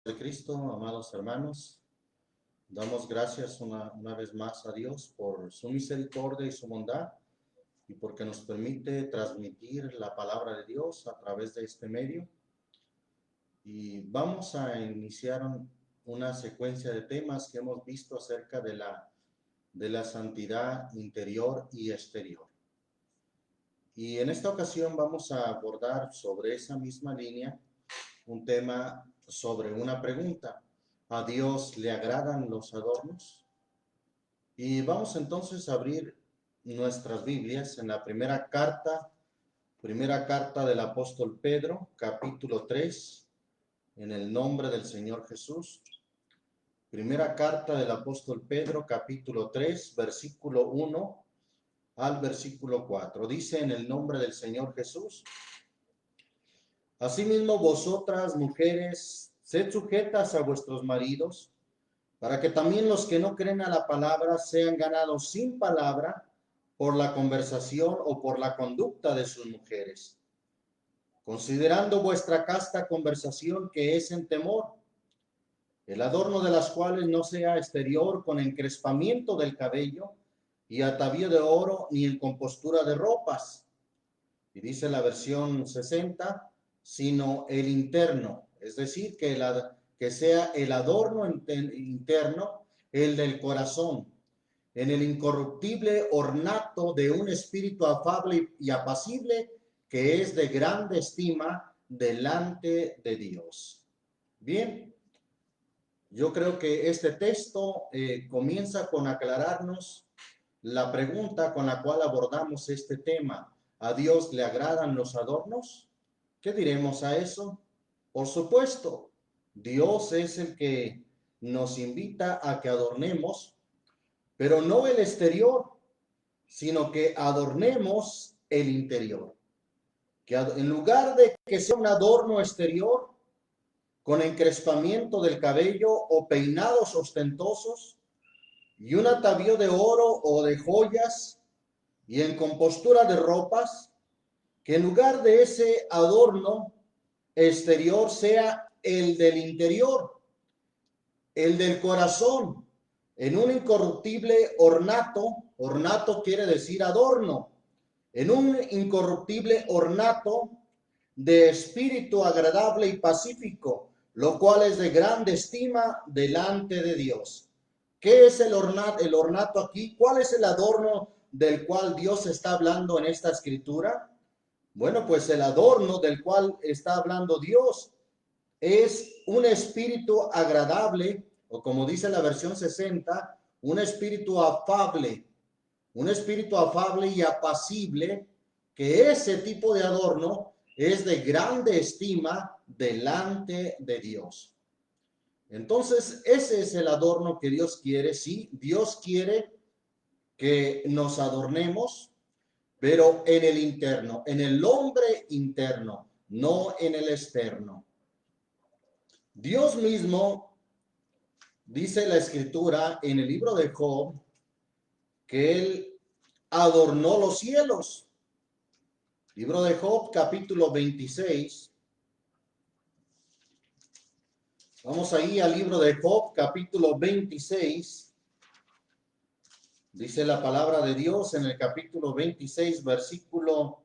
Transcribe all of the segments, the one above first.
De Cristo, amados hermanos, damos gracias una vez más a Dios por su misericordia y su bondad y porque nos permite transmitir la palabra de Dios a través de este medio. Y vamos a iniciar una secuencia de temas que hemos visto acerca de la santidad interior y exterior. Y en esta ocasión vamos a abordar sobre esa misma línea un tema sobre una pregunta. ¿A Dios le agradan los adornos? Y vamos entonces a abrir nuestras Biblias en la primera carta del apóstol Pedro, capítulo 3, en el nombre del Señor Jesús. Primera carta del apóstol Pedro, capítulo 3, versículo 1 al versículo 4. Dice en el nombre del Señor Jesús: Asimismo vosotras, mujeres, sed sujetas a vuestros maridos, para que también los que no creen a la palabra sean ganados sin palabra por la conversación o por la conducta de sus mujeres, considerando vuestra casta conversación que es en temor, el adorno de las cuales no sea exterior con encrespamiento del cabello y atavío de oro, ni en compostura de ropas. Y dice la versión 60, sino el interno, es decir, que sea el adorno interno, el del corazón, en el incorruptible ornato de un espíritu afable y apacible, que es de grande estima delante de Dios. Bien, yo creo que este texto comienza con aclararnos la pregunta con la cual abordamos este tema. ¿A Dios le agradan los adornos? ¿Qué diremos a eso? Por supuesto, Dios es el que nos invita a que adornemos, pero no el exterior, sino que adornemos el interior. Que en lugar de que sea un adorno exterior, con encrespamiento del cabello o peinados ostentosos, y un atavío de oro o de joyas, y en compostura de ropas, que en lugar de ese adorno exterior sea el del interior, el del corazón, en un incorruptible ornato quiere decir adorno, en un incorruptible ornato de espíritu agradable y pacífico, lo cual es de grande estima delante de Dios. ¿Qué es el ornato aquí? ¿Cuál es el adorno del cual Dios está hablando en esta escritura? Bueno, pues el adorno del cual está hablando Dios es un espíritu agradable, o como dice la versión 60, un espíritu afable y apacible, que ese tipo de adorno es de grande estima delante de Dios. Entonces, ese es el adorno que Dios quiere. Sí, Dios quiere que nos adornemos, pero en el interno, en el hombre interno, no en el externo. Dios mismo, dice la escritura en el libro de Job, que él adornó los cielos. Libro de Job, capítulo 26. Vamos ahí al libro de Job, capítulo 26. Dice la palabra de Dios en el capítulo 26, versículo.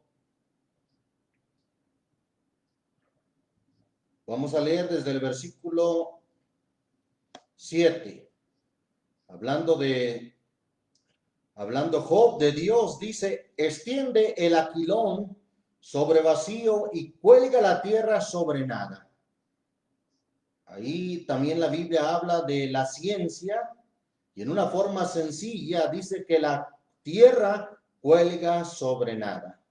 Vamos a leer desde el versículo 7. Hablando Job de Dios, dice: extiende el aquilón sobre vacío y cuelga la tierra sobre nada. Ahí también la Biblia habla de la ciencia y en una forma sencilla dice que la tierra cuelga sobre nada.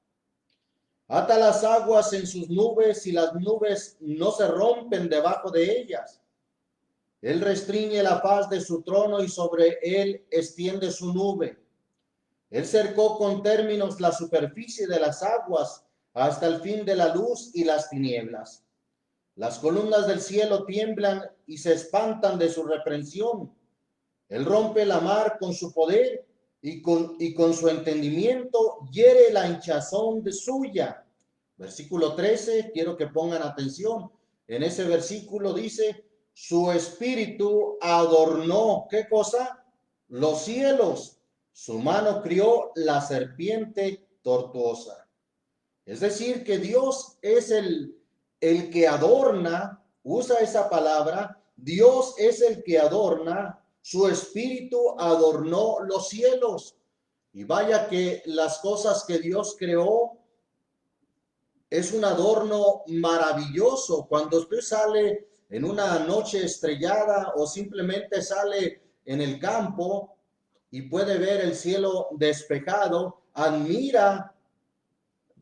Ata las aguas en sus nubes y las nubes no se rompen debajo de ellas. Él restringe la faz de su trono y sobre él extiende su nube. Él cercó con términos la superficie de las aguas hasta el fin de la luz y las tinieblas. Las columnas del cielo tiemblan y se espantan de su reprensión. Él rompe la mar con su poder y con su entendimiento hiere la hinchazón de suya. Versículo 13, quiero que pongan atención. En ese versículo dice: su espíritu adornó, ¿qué cosa? Los cielos. Su mano crió la serpiente tortuosa. Es decir, que Dios es el que adorna, usa esa palabra, Dios es el que adorna, su espíritu adornó los cielos. Y vaya que las cosas que Dios creó es un adorno maravilloso. Cuando usted sale en una noche estrellada o simplemente sale en el campo y puede ver el cielo despejado, admira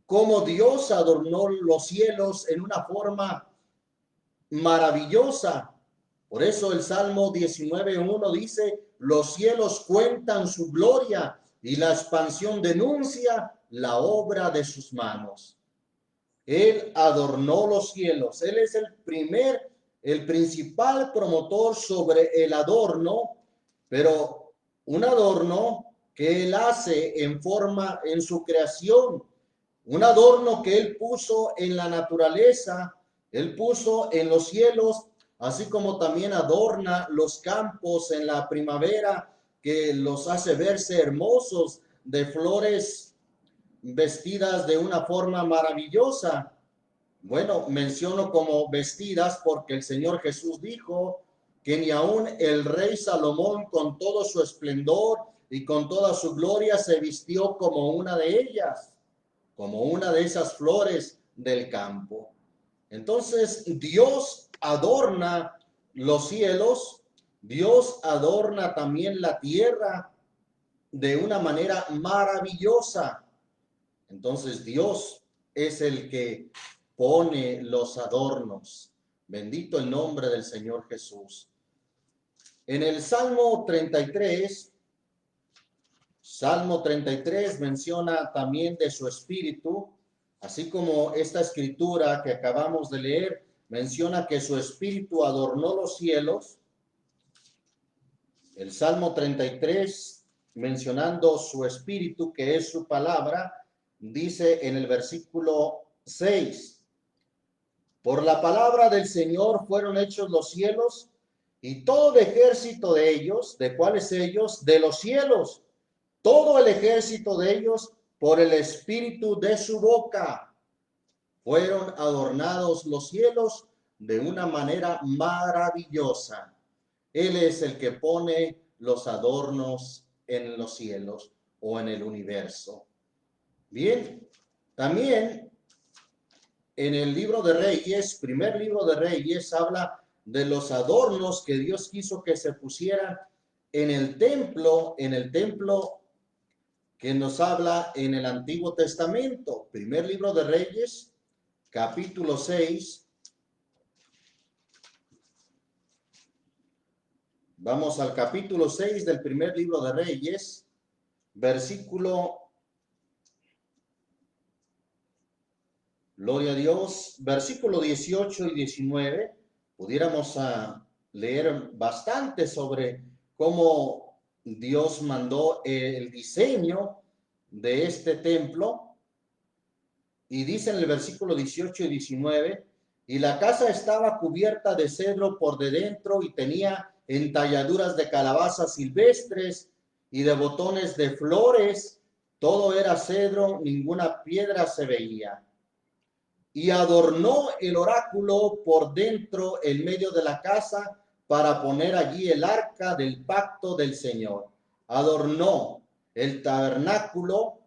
cómo Dios adornó los cielos en una forma maravillosa. Por eso el Salmo 19:1 dice, los cielos cuentan su gloria y la expansión denuncia la obra de sus manos. Él adornó los cielos. Él es el principal promotor sobre el adorno, pero un adorno que él hace en su creación, un adorno que él puso en la naturaleza, él puso en los cielos, así como también adorna los campos en la primavera, que los hace verse hermosos de flores vestidas de una forma maravillosa. Bueno, menciono como vestidas porque el Señor Jesús dijo que ni aun el rey Salomón con todo su esplendor y con toda su gloria se vistió como una de ellas, como una de esas flores del campo. Entonces, Dios adorna los cielos, Dios adorna también la tierra de una manera maravillosa. Entonces Dios es el que pone los adornos. Bendito el nombre del Señor Jesús. En el Salmo 33 menciona también de su espíritu, así como esta escritura que acabamos de leer menciona que su espíritu adornó los cielos. El Salmo 33, mencionando su espíritu, que es su palabra, dice en el versículo 6, por la palabra del Señor fueron hechos los cielos y todo el ejército de ellos, ¿de cuáles ellos? De los cielos, todo el ejército de ellos por el espíritu de su boca. Fueron adornados los cielos de una manera maravillosa. Él es el que pone los adornos en los cielos o en el universo. Bien, también en el libro de Reyes, primer libro de Reyes, habla de los adornos que Dios quiso que se pusieran en el templo que nos habla en el Antiguo Testamento. Primer libro de Reyes, capítulo 6. Vamos al capítulo 6 del primer libro de Reyes, gloria a Dios, versículo 18 y 19, pudiéramos leer bastante sobre cómo Dios mandó el diseño de este templo. Y dice en el versículo 18 y 19, y la casa estaba cubierta de cedro por de dentro y tenía entalladuras de calabazas silvestres y de botones de flores, todo era cedro, ninguna piedra se veía. Y adornó el oráculo por dentro en medio de la casa para poner allí el arca del pacto del Señor. Adornó el tabernáculo,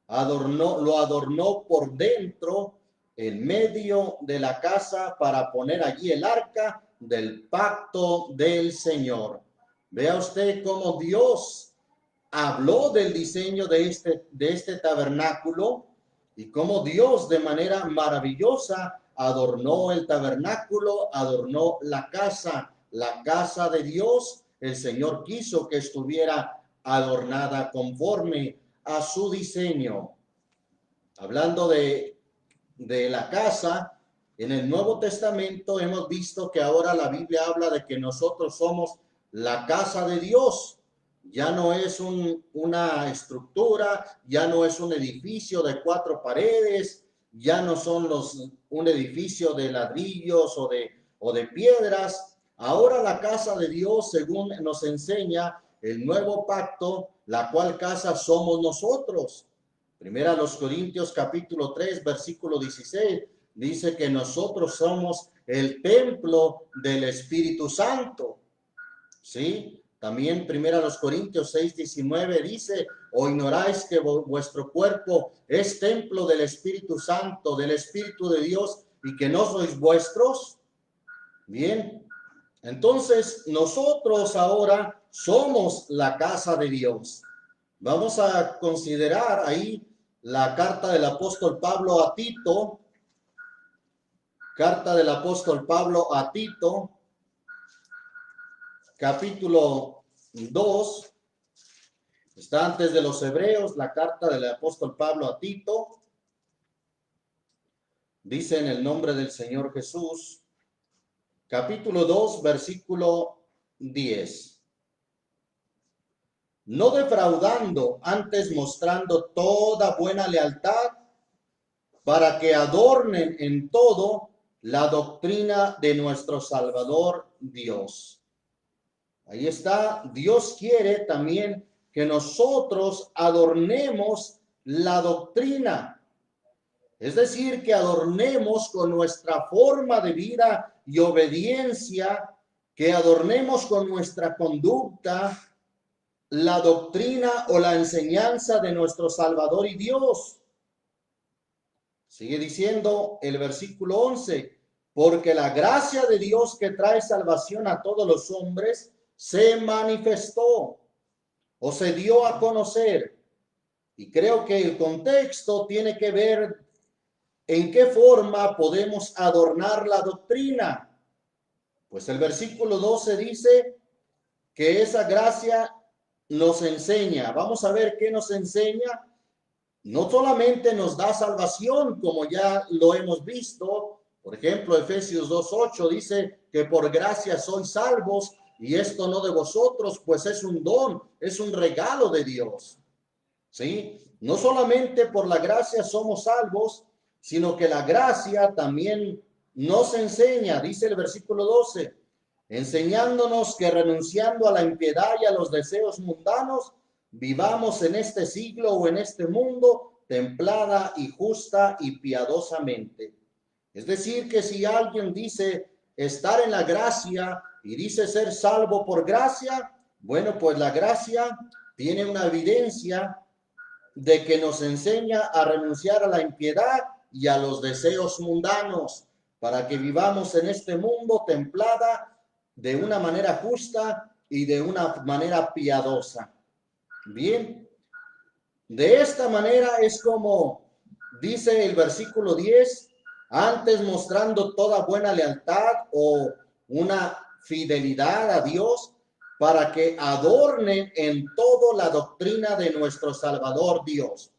lo adornó por dentro en medio de la casa para poner allí el arca del pacto del Señor. Vea usted cómo Dios habló del diseño de este tabernáculo y cómo Dios de manera maravillosa adornó el tabernáculo, adornó la casa de Dios. El Señor quiso que estuviera adornada conforme a su diseño. Hablando de la casa, en el Nuevo Testamento hemos visto que ahora la Biblia habla de que nosotros somos la casa de Dios. Ya no es una estructura, ya no es un edificio de 4 paredes, ya no son un edificio de ladrillos o de piedras. Ahora la casa de Dios, según nos enseña el nuevo pacto, la cual casa somos nosotros. Primera a los Corintios capítulo 3, versículo 16, dice que nosotros somos el templo del Espíritu Santo. ¿Sí? También Primera a los Corintios 6, 19 dice, ¿o ignoráis que vuestro cuerpo es templo del Espíritu Santo, del Espíritu de Dios, y que no sois vuestros? Bien, entonces nosotros ahora somos la casa de Dios. Vamos a considerar ahí la carta del apóstol Pablo a Tito, carta del apóstol Pablo a Tito, capítulo 2, está antes de los Hebreos, la carta del apóstol Pablo a Tito, dice en el nombre del Señor Jesús, capítulo 2, versículo 10. No defraudando, antes mostrando toda buena lealtad, para que adornen en todo la doctrina de nuestro Salvador Dios. Ahí está, Dios quiere también que nosotros adornemos la doctrina. Es decir, que adornemos con nuestra forma de vida y obediencia, que adornemos con nuestra conducta la doctrina o la enseñanza de nuestro Salvador y Dios. Sigue diciendo el versículo 11, porque la gracia de Dios que trae salvación a todos los hombres se manifestó o se dio a conocer. Y creo que el contexto tiene que ver en qué forma podemos adornar la doctrina. Pues el versículo 12 dice que esa gracia nos enseña. Vamos a ver qué nos enseña. No solamente nos da salvación, como ya lo hemos visto. Por ejemplo, Efesios 2:8 dice que por gracia sois salvos, y esto no de vosotros, pues es un don, es un regalo de Dios. ¿Sí? No solamente por la gracia somos salvos, sino que la gracia también nos enseña, dice el versículo 12, enseñándonos que renunciando a la impiedad y a los deseos mundanos, vivamos en este siglo o en este mundo templada y justa y piadosamente. Es decir, que si alguien dice estar en la gracia y dice ser salvo por gracia, bueno, pues la gracia tiene una evidencia de que nos enseña a renunciar a la impiedad y a los deseos mundanos para que vivamos en este mundo templada de una manera justa y de una manera piadosa. Bien, de esta manera es como dice el versículo 10, antes mostrando toda buena lealtad o una fidelidad a Dios, para que adornen en todo la doctrina de nuestro Salvador Dios.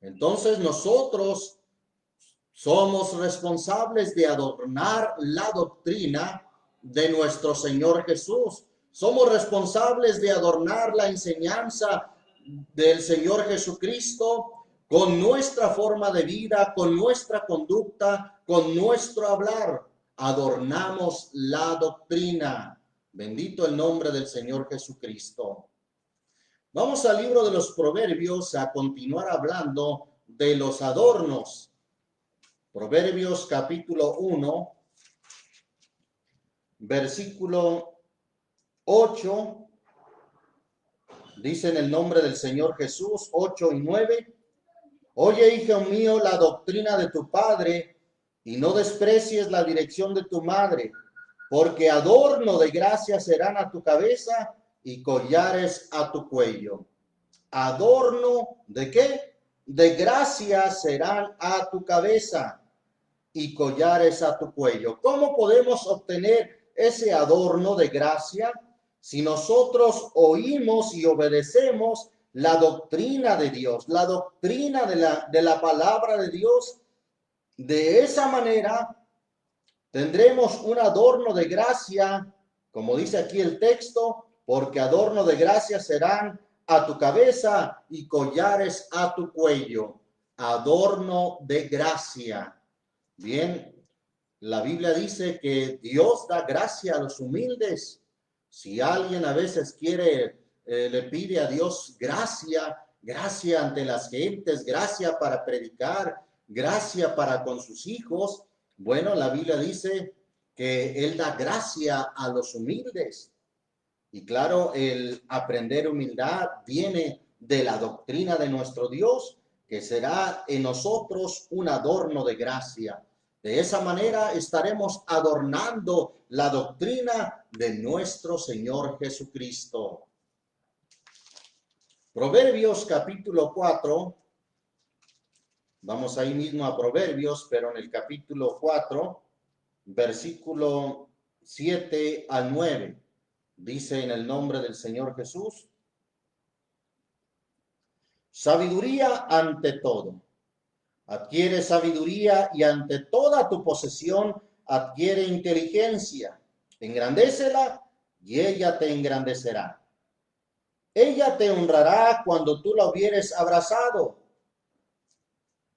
Entonces nosotros somos responsables de adornar la doctrina de nuestro Señor Jesús. Somos responsables de adornar la enseñanza del Señor Jesucristo con nuestra forma de vida, con nuestra conducta, con nuestro hablar. Adornamos la doctrina. Bendito el nombre del Señor Jesucristo. Vamos al libro de los Proverbios a continuar hablando de los adornos. Proverbios capítulo 1, versículo 8, dice en el nombre del Señor Jesús, 8 y 9. Oye, hijo mío, la doctrina de tu padre, y no desprecies la dirección de tu madre, porque adorno de gracia serán a tu cabeza y collares a tu cuello. ¿Adorno de qué? De gracia serán a tu cabeza y collares a tu cuello. ¿Cómo podemos obtener ese adorno de gracia? Si nosotros oímos y obedecemos la doctrina de Dios, la doctrina de la palabra de Dios, de esa manera tendremos un adorno de gracia, como dice aquí el texto, porque adorno de gracia serán a tu cabeza y collares a tu cuello. Adorno de gracia. Bien, La Biblia dice que Dios da gracia a los humildes. Si alguien a veces le pide a Dios gracia, gracia ante las gentes, gracia para predicar, gracia para con sus hijos, bueno, la Biblia dice que Él da gracia a los humildes. Y claro, el aprender humildad viene de la doctrina de nuestro Dios, que será en nosotros un adorno de gracia. De esa manera estaremos adornando la doctrina de nuestro Señor Jesucristo. Proverbios capítulo 4. Vamos ahí mismo a Proverbios, pero en el capítulo 4, versículo 7 al 9. Dice en el nombre del Señor Jesús: sabiduría ante todo. Adquiere sabiduría y ante toda tu posesión adquiere inteligencia. Engrandécela y ella te engrandecerá. Ella te honrará cuando tú la hubieres abrazado.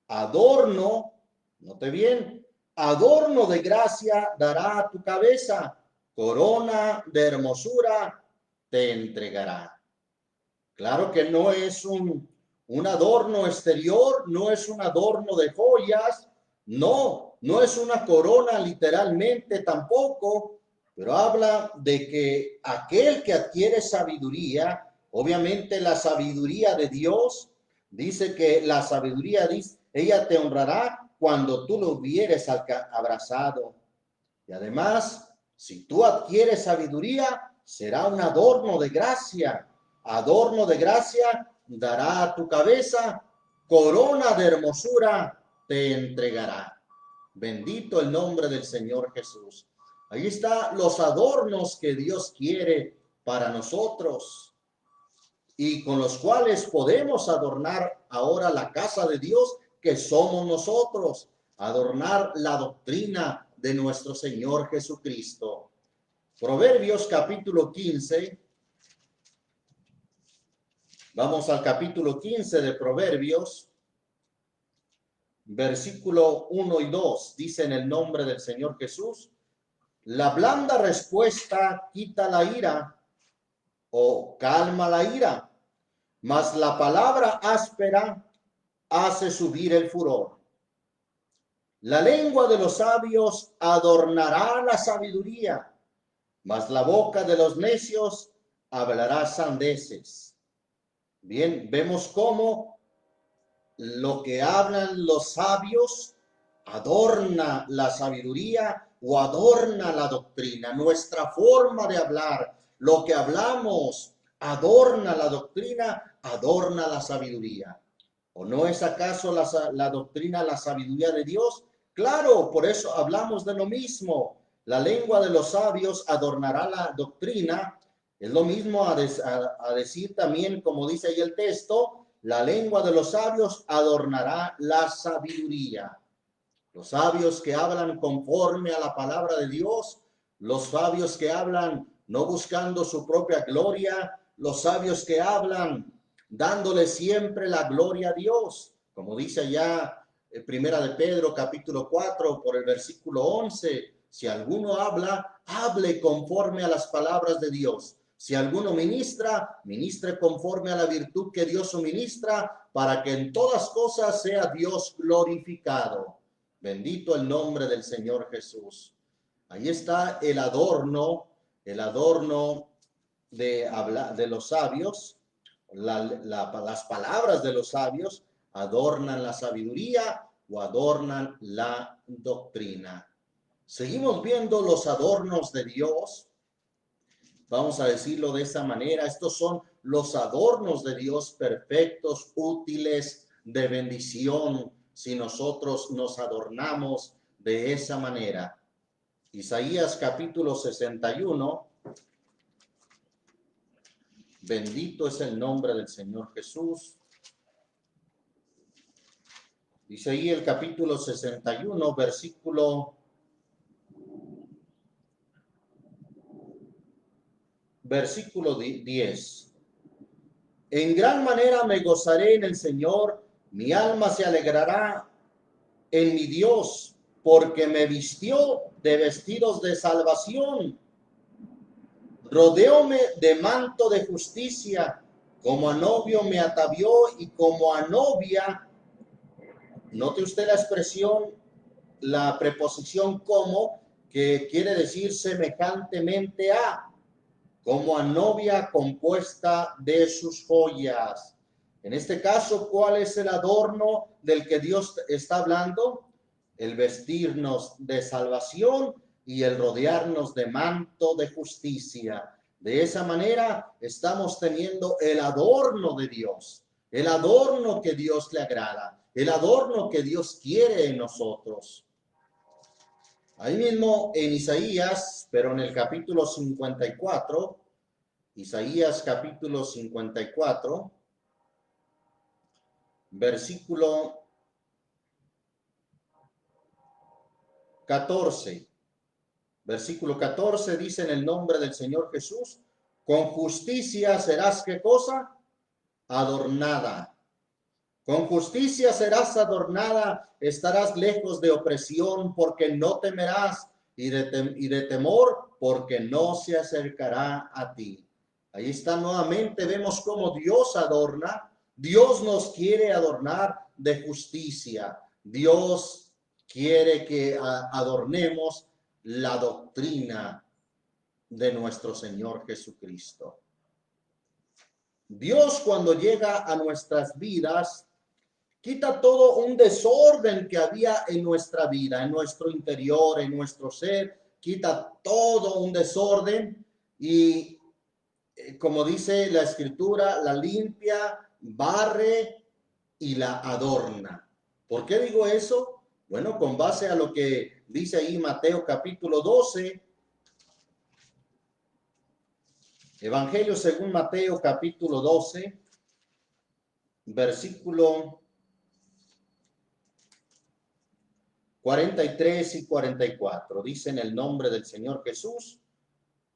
Adorno, note bien, adorno de gracia dará a tu cabeza. Corona de hermosura te entregará. Claro que no es un adorno exterior, no es un adorno de joyas, no es una corona literalmente tampoco, pero habla de que aquel que adquiere sabiduría, obviamente la sabiduría de Dios, dice que la sabiduría, ella te honrará cuando tú lo hubieres abrazado. Y además, si tú adquieres sabiduría, será un adorno de gracia. Adorno de gracia dará a tu cabeza, corona de hermosura te entregará. Bendito el nombre del Señor Jesús. Ahí están los adornos que Dios quiere para nosotros y con los cuales podemos adornar ahora la casa de Dios que somos nosotros, adornar la doctrina de nuestro Señor Jesucristo. Proverbios capítulo 15. Vamos al capítulo 15 de Proverbios, versículo 1 y 2. Dice en el nombre del Señor Jesús: la blanda respuesta quita la ira o calma la ira, mas la palabra áspera hace subir el furor. La lengua de los sabios adornará la sabiduría, mas la boca de los necios hablará sandeces. Bien, vemos cómo lo que hablan los sabios adorna la sabiduría o adorna la doctrina. Nuestra forma de hablar, lo que hablamos, adorna la doctrina, adorna la sabiduría. ¿O no es acaso la doctrina, la sabiduría de Dios? Claro, por eso hablamos de lo mismo. La lengua de los sabios adornará la doctrina. Es lo mismo a decir también, como dice ahí el texto, la lengua de los sabios adornará la sabiduría. Los sabios que hablan conforme a la palabra de Dios, los sabios que hablan no buscando su propia gloria, los sabios que hablan dándole siempre la gloria a Dios, como dice allá Primera de Pedro capítulo 4 por el versículo 11, si alguno habla, hable conforme a las palabras de Dios. Si alguno ministra, ministre conforme a la virtud que Dios suministra, para que en todas cosas sea Dios glorificado. Bendito el nombre del Señor Jesús. Ahí está el adorno de los sabios. Las palabras de los sabios adornan la sabiduría o adornan la doctrina. Seguimos viendo los adornos de Dios. Vamos a decirlo de esa manera. Estos son los adornos de Dios perfectos, útiles, de bendición, si nosotros nos adornamos de esa manera. Isaías capítulo 61. Bendito es el nombre del Señor Jesús. Dice ahí el capítulo 61, versículo 10. En gran manera me gozaré en el Señor, mi alma se alegrará en mi Dios, porque me vistió de vestidos de salvación, rodeóme de manto de justicia, como a novio me atavió y como a novia. Note usted la expresión, la preposición como, que quiere decir semejantemente a, como a novia compuesta de sus joyas. En este caso, ¿cuál es el adorno del que Dios está hablando? El vestirnos de salvación y el rodearnos de manto de justicia. De esa manera estamos teniendo el adorno de Dios, el adorno que Dios le agrada, el adorno que Dios quiere en nosotros. Ahí mismo en Isaías, pero en el capítulo 54, Isaías capítulo 54, versículo 14. Versículo 14 dice: en el nombre del Señor Jesús, con justicia serás, ¿qué cosa? Adornada. Con justicia serás adornada, estarás lejos de opresión, porque no temerás, y de temor, porque no se acercará a ti. Ahí está nuevamente, vemos cómo Dios adorna. Dios nos quiere adornar de justicia. Dios quiere que adornemos la doctrina de nuestro Señor Jesucristo. Dios, cuando llega a nuestras vidas, quita todo un desorden que había en nuestra vida, en nuestro interior, en nuestro ser. Quita todo un desorden y, como dice la Escritura, la limpia, barre y la adorna. ¿Por qué digo eso? Bueno, con base a lo que dice ahí Mateo capítulo 12, Evangelio según Mateo capítulo 12, versículo 43 y 44. Dice: en el nombre del Señor Jesús,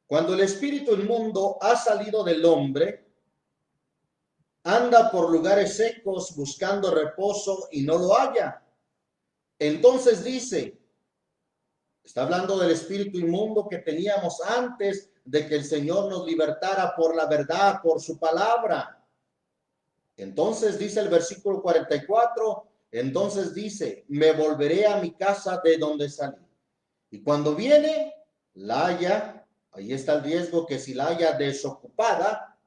cuando el espíritu inmundo ha salido del hombre, anda por lugares secos buscando reposo y no lo halla. Entonces dice, está hablando del espíritu inmundo que teníamos antes de que el Señor nos libertara por la verdad, por su palabra. Entonces dice el versículo 44, entonces dice: me volveré a mi casa de donde salí. Y cuando viene, la haya, ahí está el riesgo que si la haya desocupada,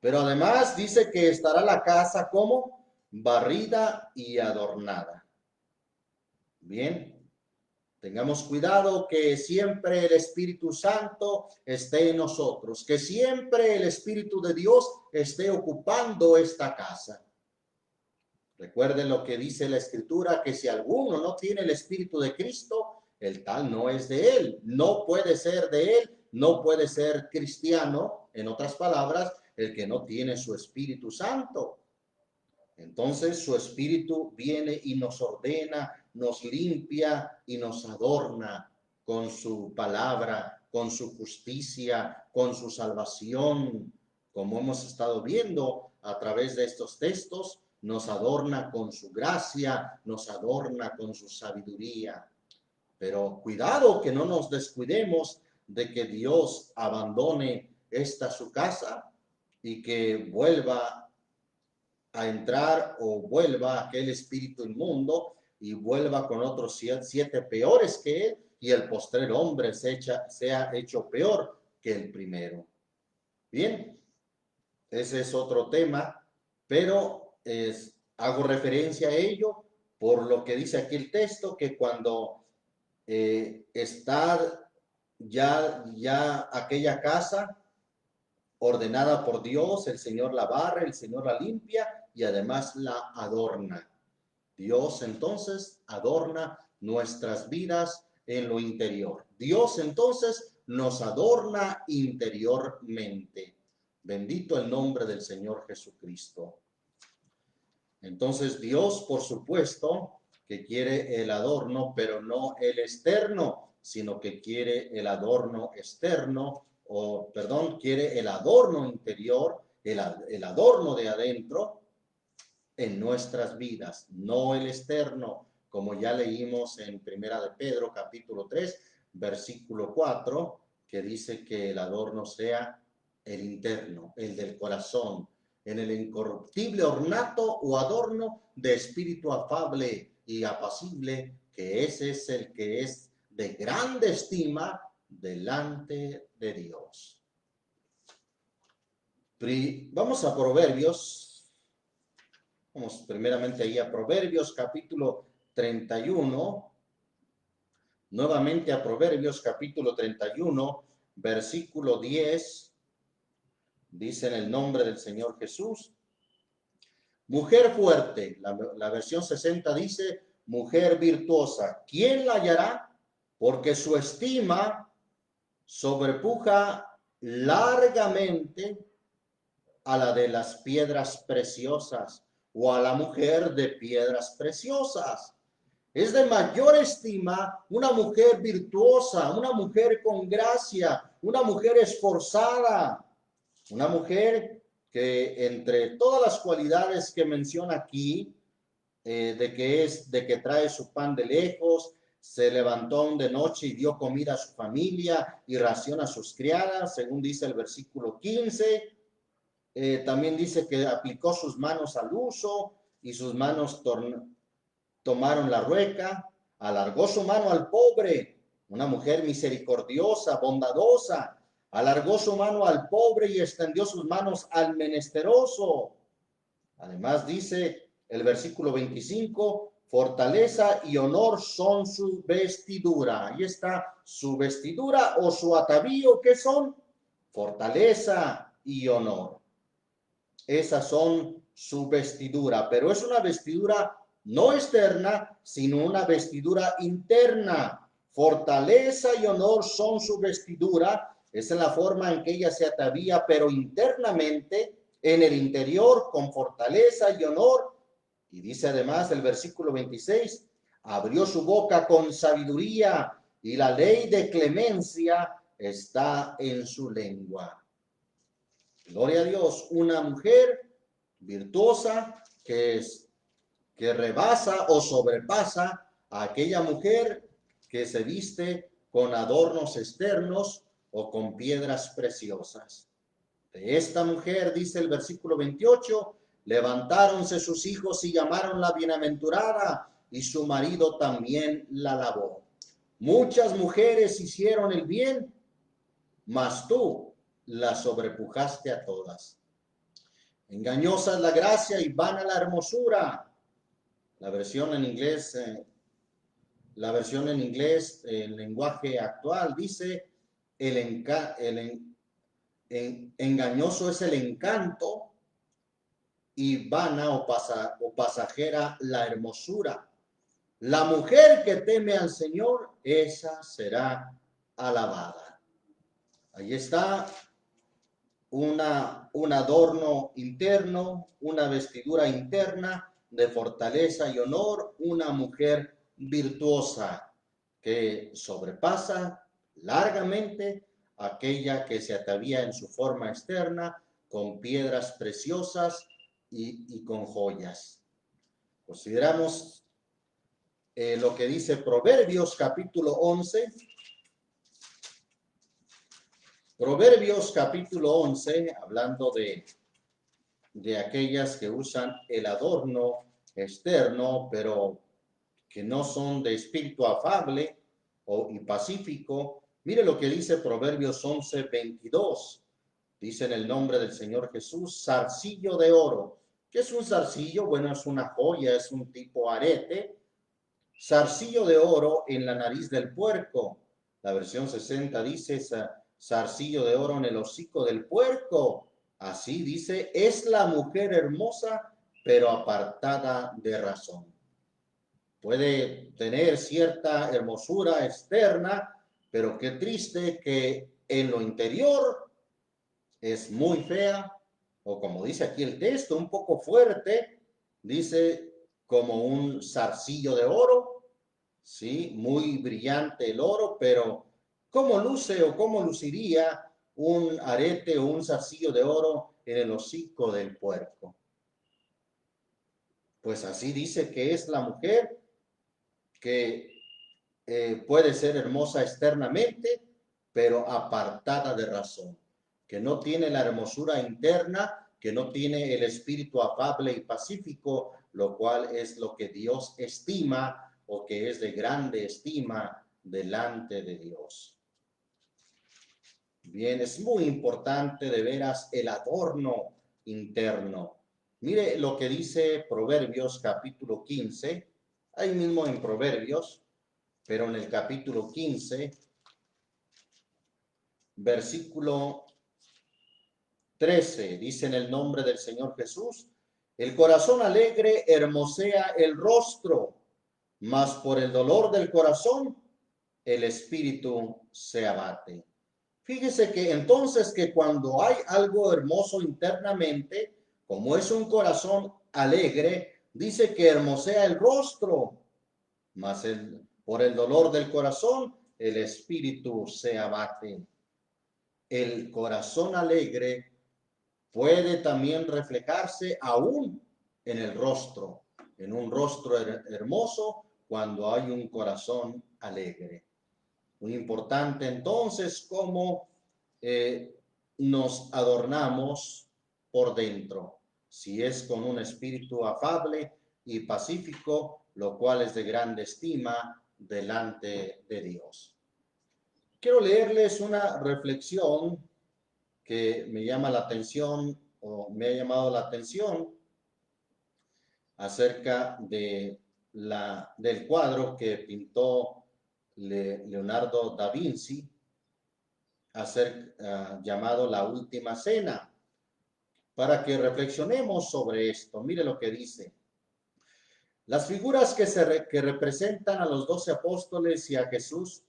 pero además dice que estará la casa como barrida y adornada. Bien, tengamos cuidado que siempre el Espíritu Santo esté en nosotros, que siempre el Espíritu de Dios esté ocupando esta casa. Recuerden lo que dice la Escritura, que si alguno no tiene el Espíritu de Cristo, el tal no es de él, no puede ser de él, no puede ser cristiano, en otras palabras, el que no tiene su Espíritu Santo. Entonces su Espíritu viene y nos ordena, nos limpia y nos adorna con su palabra, con su justicia, con su salvación. Como hemos estado viendo a través de estos textos, nos adorna con su gracia, nos adorna con su sabiduría. Pero cuidado que no nos descuidemos de que Dios abandone esta su casa y que vuelva a entrar o vuelva aquel espíritu inmundo y vuelva con otros siete peores que él, y el postrer hombre sea hecho peor que el primero. Bien, ese es otro tema, pero hago referencia a ello por lo que dice aquí el texto, que cuando está ya aquella casa ordenada por Dios, el Señor la barre, el Señor la limpia y además la adorna. Dios entonces adorna nuestras vidas en lo interior. Dios entonces nos adorna interiormente. Bendito el nombre del Señor Jesucristo. Entonces Dios, por supuesto, que quiere el adorno, pero no el externo, sino que quiere el adorno externo, quiere el adorno interior, el adorno de adentro en nuestras vidas, no el externo, como ya leímos en Primera de Pedro, capítulo 3, versículo 4, que dice que el adorno sea el interno, el del corazón, en el incorruptible ornato o adorno de espíritu afable y apacible, que ese es el que es de grande estima delante de Dios. Vamos a Proverbios, vamos primeramente ahí a Proverbios capítulo 31, nuevamente a Proverbios capítulo 31, versículo 10, dice en el nombre del Señor Jesús, mujer fuerte, la versión 60 dice, mujer virtuosa, ¿quién la hallará? Porque su estima sobrepuja largamente a la de las piedras preciosas o a la mujer de piedras preciosas. Es de mayor estima una mujer virtuosa, una mujer con gracia, una mujer esforzada, una mujer que entre todas las cualidades que menciona aquí, de que trae su pan de lejos, se levantó aún de noche y dio comida a su familia y ración a sus criadas, según dice el versículo 15. También dice que aplicó sus manos al uso y sus manos tomaron la rueca, alargó su mano al pobre, una mujer misericordiosa, bondadosa, alargó su mano al pobre y extendió sus manos al menesteroso. Además dice el versículo 25, fortaleza y honor son su vestidura. Ahí está su vestidura o su atavío, ¿qué son? Fortaleza y honor. Esas son su vestidura, pero es una vestidura no externa, sino una vestidura interna. Fortaleza y honor son su vestidura. Esa es la forma en que ella se atavía, pero internamente, en el interior, con fortaleza y honor. Y dice además el versículo 26, abrió su boca con sabiduría y la ley de clemencia está en su lengua. Gloria a Dios, una mujer virtuosa que rebasa o sobrepasa a aquella mujer que se viste con adornos externos o con piedras preciosas. De esta mujer, dice el versículo 28, levantáronse sus hijos y llamaron-la bienaventurada, y su marido también la alabó. Muchas mujeres hicieron el bien, mas tú la sobrepujaste a todas. Engañosa es la gracia y vana la hermosura. La versión en inglés, el lenguaje actual dice, engañoso es el encanto y vana o pasajera la hermosura. La mujer que teme al Señor, esa será alabada. Ahí está un adorno interno, una vestidura interna de fortaleza y honor, una mujer virtuosa que sobrepasa largamente aquella que se atavía en su forma externa con piedras preciosas y con joyas. Consideramos lo que dice Proverbios capítulo 11. Proverbios capítulo 11, hablando de aquellas que usan el adorno externo, pero que no son de espíritu afable y pacífico. Mire lo que dice Proverbios 11, 22. Dice en el nombre del Señor Jesús, zarcillo de oro. ¿Qué es un zarcillo? Bueno, es una joya, es un tipo arete. Zarcillo de oro en la nariz del puerco. La versión 60 dice zarcillo de oro en el hocico del puerco. Así dice, es la mujer hermosa, pero apartada de razón. Puede tener cierta hermosura externa, pero qué triste que en lo interior es muy fea, o como dice aquí el texto, un poco fuerte, dice como un zarcillo de oro, ¿sí? Muy brillante el oro, pero ¿cómo luce o cómo luciría un arete o un zarcillo de oro en el hocico del puerco? Pues así dice que es la mujer que puede ser hermosa externamente, pero apartada de razón, que no tiene la hermosura interna, que no tiene el espíritu afable y pacífico, lo cual es lo que Dios estima o que es de grande estima delante de Dios. Bien, es muy importante de veras el adorno interno. Mire lo que dice Proverbios capítulo 15, ahí mismo en Proverbios, pero en el capítulo 15, versículo 13, dice en el nombre del Señor Jesús: el corazón alegre hermosea el rostro, mas por el dolor del corazón el espíritu se abate. Fíjese que entonces que cuando hay algo hermoso internamente, como es un corazón alegre, dice que hermosea el rostro, mas por el dolor del corazón el espíritu se abate. El corazón alegre puede también reflejarse aún en el rostro, en un rostro hermoso cuando hay un corazón alegre. Muy importante entonces cómo nos adornamos por dentro, si es con un espíritu afable y pacífico, lo cual es de grande estima delante de Dios. Quiero leerles una reflexión que me llama la atención o me ha llamado la atención acerca del cuadro que pintó Leonardo da Vinci, llamado La Última Cena, para que reflexionemos sobre esto. Mire lo que dice. Las figuras que representan a los 12 apóstoles y a Jesús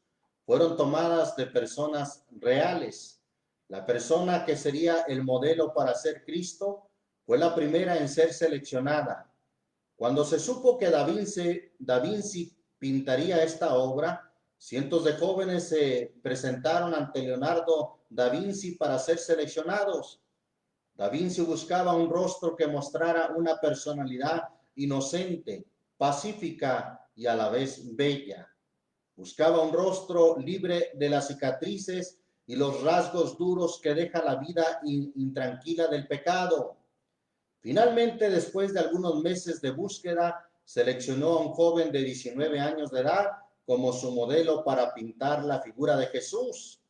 fueron tomadas de personas reales. La persona que sería el modelo para ser Cristo fue la primera en ser seleccionada. Cuando se supo que Da Vinci pintaría esta obra, cientos de jóvenes se presentaron ante Leonardo da Vinci para ser seleccionados. Da Vinci buscaba un rostro que mostrara una personalidad inocente, pacífica y a la vez bella. Buscaba un rostro libre de las cicatrices y los rasgos duros que deja la vida intranquila del pecado. Finalmente, después de algunos meses de búsqueda, seleccionó a un joven de 19 años de edad como su modelo para pintar la figura de Jesús.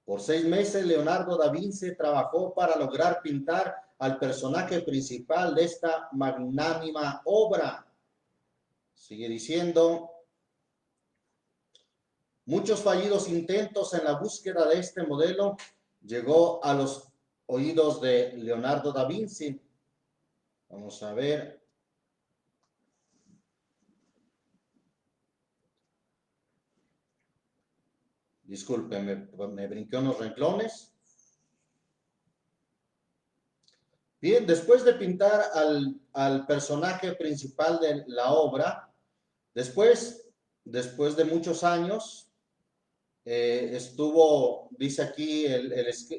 Por 6 meses, Leonardo da Vinci trabajó para lograr pintar al personaje principal de esta magnánima obra. Sigue diciendo: muchos fallidos intentos en la búsqueda de este modelo llegó a los oídos de Leonardo da Vinci. Vamos a ver. Disculpen, me brinqué unos renglones. Bien, después de pintar al personaje principal de la obra, después de muchos años, dice aquí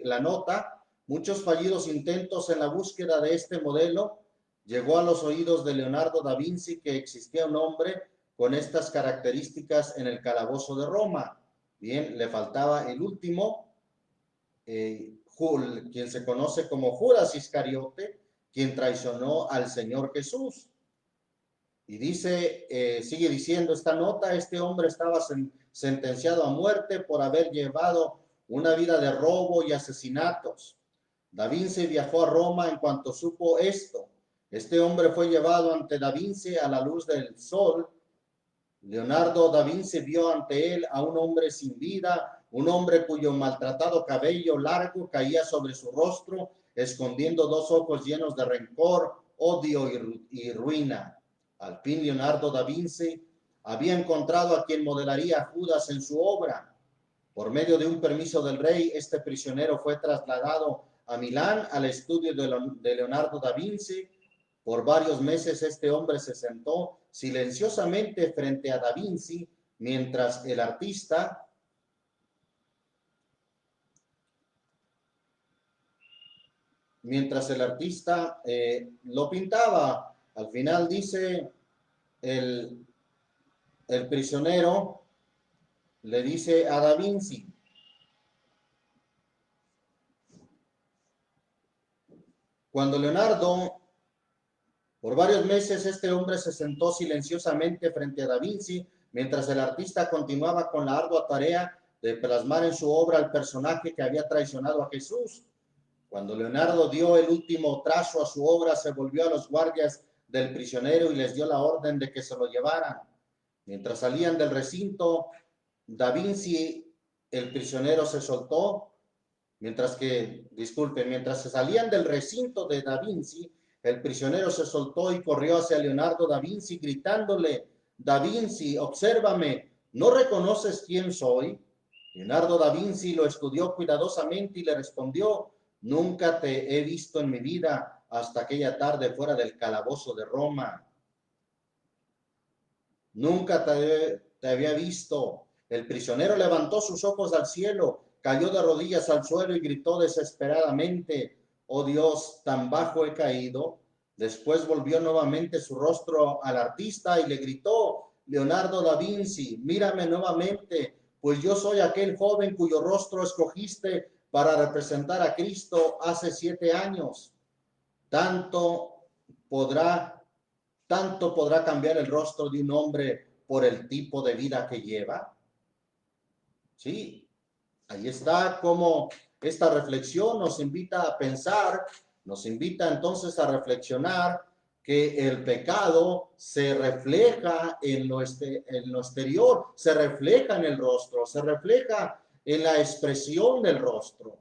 la nota, muchos fallidos intentos en la búsqueda de este modelo, llegó a los oídos de Leonardo da Vinci que existía un hombre con estas características en el calabozo de Roma. Bien, le faltaba el último, quien se conoce como Judas Iscariote, quien traicionó al Señor Jesús. Y dice, sigue diciendo esta nota, este hombre estaba sentenciado a muerte por haber llevado una vida de robo y asesinatos. Da Vinci viajó a Roma en cuanto supo esto. Este hombre fue llevado ante Da Vinci a la luz del sol. Leonardo da Vinci vio ante él a un hombre sin vida, un hombre cuyo maltratado cabello largo caía sobre su rostro, escondiendo 2 ojos llenos de rencor, odio y ruina. Al fin Leonardo da Vinci había encontrado a quien modelaría a Judas en su obra. Por medio de un permiso del rey, este prisionero fue trasladado a Milán al estudio de Leonardo da Vinci. Por varios meses este hombre se sentó silenciosamente frente a Da Vinci mientras el artista lo pintaba. Al final dice el prisionero le dice a Da Vinci, cuando Leonardo, por varios meses, este hombre se sentó silenciosamente frente a Da Vinci, mientras el artista continuaba con la ardua tarea de plasmar en su obra el personaje que había traicionado a Jesús. Cuando Leonardo dio el último trazo a su obra, se volvió a los guardias del prisionero y les dio la orden de que se lo llevaran. Mientras salían del recinto, Da Vinci, el prisionero, se soltó, mientras se salían del recinto de Da Vinci, el prisionero se soltó y corrió hacia Leonardo da Vinci gritándole, Da Vinci, obsérvame, ¿no reconoces quién soy? Leonardo da Vinci lo estudió cuidadosamente y le respondió, nunca te he visto en mi vida hasta aquella tarde fuera del calabozo de Roma. Nunca te había visto. El prisionero levantó sus ojos al cielo, cayó de rodillas al suelo y gritó desesperadamente, oh Dios, tan bajo he caído. Después volvió nuevamente su rostro al artista y le gritó, Leonardo da Vinci, mírame nuevamente, pues yo soy aquel joven cuyo rostro escogiste para representar a Cristo hace 7 años. Tanto podrá cambiar el rostro de un hombre por el tipo de vida que lleva. Sí, ahí está como esta reflexión nos invita a pensar, nos invita entonces a reflexionar que el pecado se refleja en lo exterior, se refleja en el rostro, se refleja en la expresión del rostro.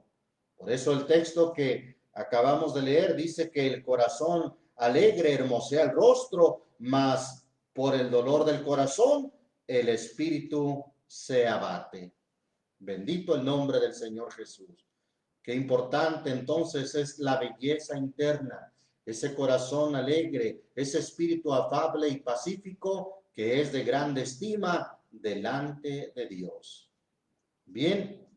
Por eso el texto que acabamos de leer dice que el corazón alegre hermosea el rostro, mas por el dolor del corazón el espíritu se abate. Bendito el nombre del Señor Jesús. Qué importante entonces es la belleza interna, ese corazón alegre, ese espíritu afable y pacífico que es de grande estima delante de Dios. Bien,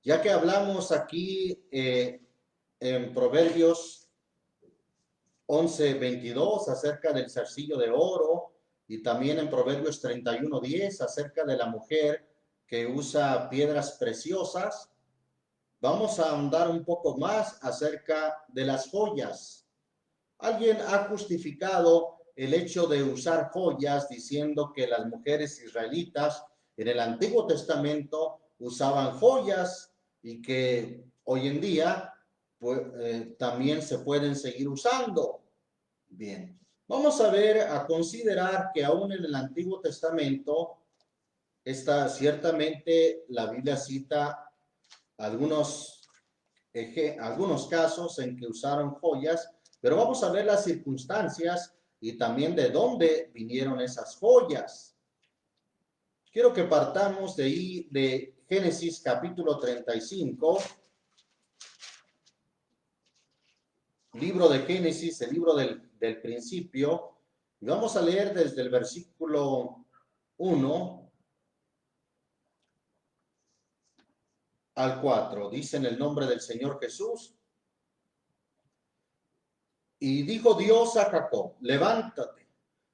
ya que hablamos aquí en Proverbios 11:22 acerca del zarcillo de oro y también en Proverbios 31:10 acerca de la mujer que usa piedras preciosas, vamos a ahondar un poco más acerca de las joyas. Alguien ha justificado el hecho de usar joyas diciendo que las mujeres israelitas en el Antiguo Testamento usaban joyas y que hoy en día pues, también se pueden seguir usando. Bien, vamos a considerar que aún en el Antiguo Testamento ciertamente la Biblia cita algunos casos en que usaron joyas, pero vamos a ver las circunstancias y también de dónde vinieron esas joyas. Quiero que partamos de ahí, de Génesis capítulo 35, libro de Génesis, el libro del principio, y vamos a leer desde el versículo 1 al 4. Dice en el nombre del Señor Jesús. Y dijo Dios a Jacob, levántate,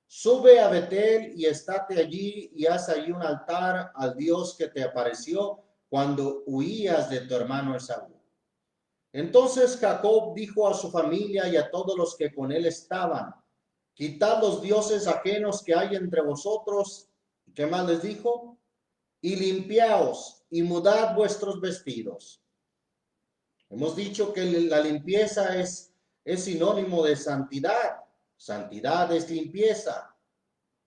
sube a Betel y estate allí y haz allí un altar al Dios que te apareció cuando huías de tu hermano Esaú. Entonces Jacob dijo a su familia y a todos los que con él estaban, quitad los dioses ajenos que hay entre vosotros. ¿Qué más les dijo? Y limpiaos y mudad vuestros vestidos. Hemos dicho que la limpieza es sinónimo de santidad. Santidad es limpieza.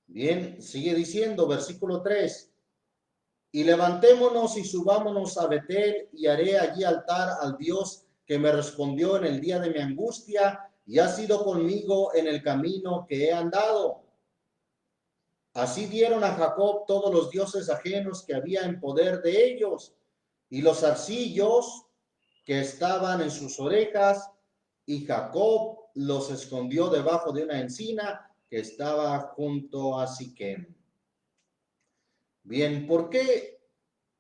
Bien, sigue diciendo, versículo 3. Y levantémonos y subámonos a Betel y haré allí altar al Dios que me respondió en el día de mi angustia y ha sido conmigo en el camino que he andado. Así dieron a Jacob todos los dioses ajenos que había en poder de ellos y los zarcillos que estaban en sus orejas, y Jacob los escondió debajo de una encina que estaba junto a Siquem. Bien, ¿por qué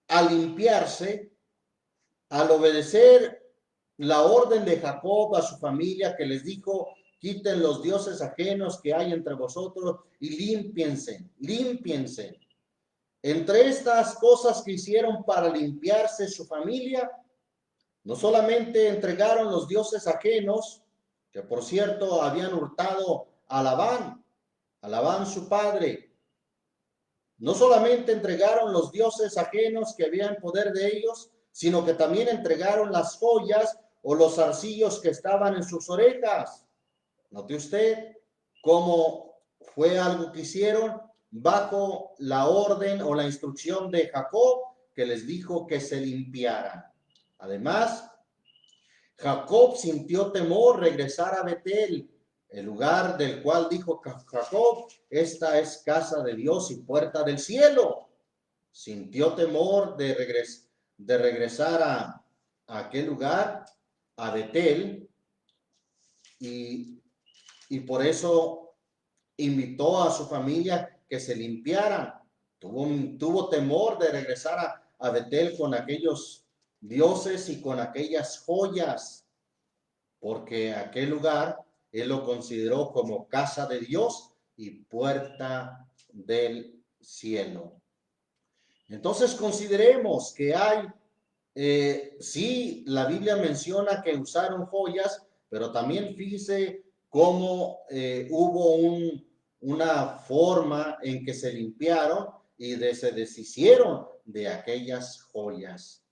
al limpiarse, al obedecer la orden de Jacob a su familia que les dijo quiten los dioses ajenos que hay entre vosotros y límpiense, límpiense. Entre estas cosas que hicieron para limpiarse su familia, no solamente entregaron los dioses ajenos, que por cierto habían hurtado a Labán su padre, no solamente entregaron los dioses ajenos que había en poder de ellos, sino que también entregaron las joyas o los zarcillos que estaban en sus orejas. Note usted cómo fue algo que hicieron bajo la orden o la instrucción de Jacob, que les dijo que se limpiaran. Además, Jacob sintió temor regresar a Betel, el lugar del cual dijo Jacob, esta es casa de Dios y puerta del cielo. Sintió temor de regresar a aquel lugar, a Betel, y por eso invitó a su familia que se limpiaran. Tuvo temor de regresar a Betel con aquellos dioses y con aquellas joyas, porque aquel lugar él lo consideró como casa de Dios y puerta del cielo. Entonces consideremos que hay, sí, la Biblia menciona que usaron joyas, pero también fíjese cómo hubo una forma en que se limpiaron y se deshicieron de aquellas joyas.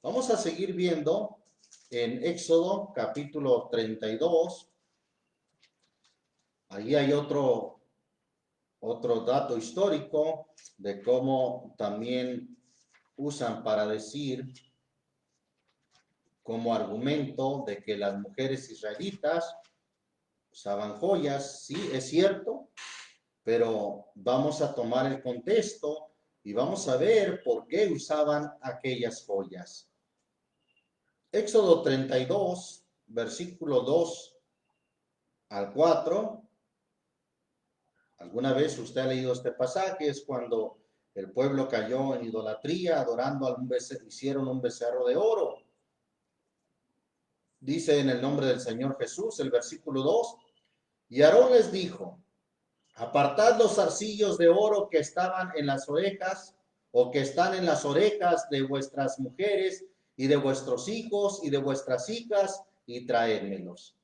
Vamos a seguir viendo en Éxodo capítulo 32. Ahí hay otro dato histórico de cómo también usan para decir como argumento de que las mujeres israelitas usaban joyas. Sí, es cierto, pero vamos a tomar el contexto y vamos a ver por qué usaban aquellas joyas. Éxodo 32, versículo 2 al 4. ¿Alguna vez usted ha leído este pasaje? Es cuando el pueblo cayó en idolatría, adorando a un becerro, hicieron un becerro de oro. Dice en el nombre del Señor Jesús, el versículo 2, y Aarón les dijo, apartad los zarcillos de oro que estaban en las orejas o que están en las orejas de vuestras mujeres y de vuestros hijos y de vuestras hijas y traédmelos.